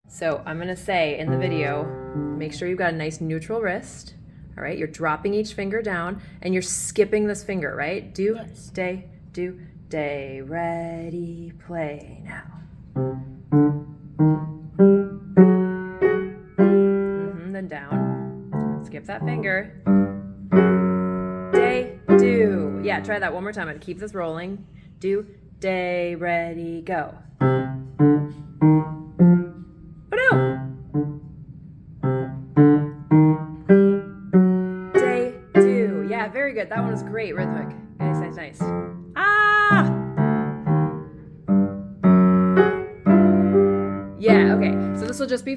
So I'm gonna say in the video, make sure you've got a nice neutral wrist. All right, you're dropping each finger down and you're skipping this finger, right? Do, day, ready, play now. Then down. Skip that finger. Day, do. Yeah, try that one more time and keep this rolling. Do, day, ready, go. Day, do. Yeah, very good. That one was great, rhythmic. Nice. Ah! Yeah, okay. So this will just be for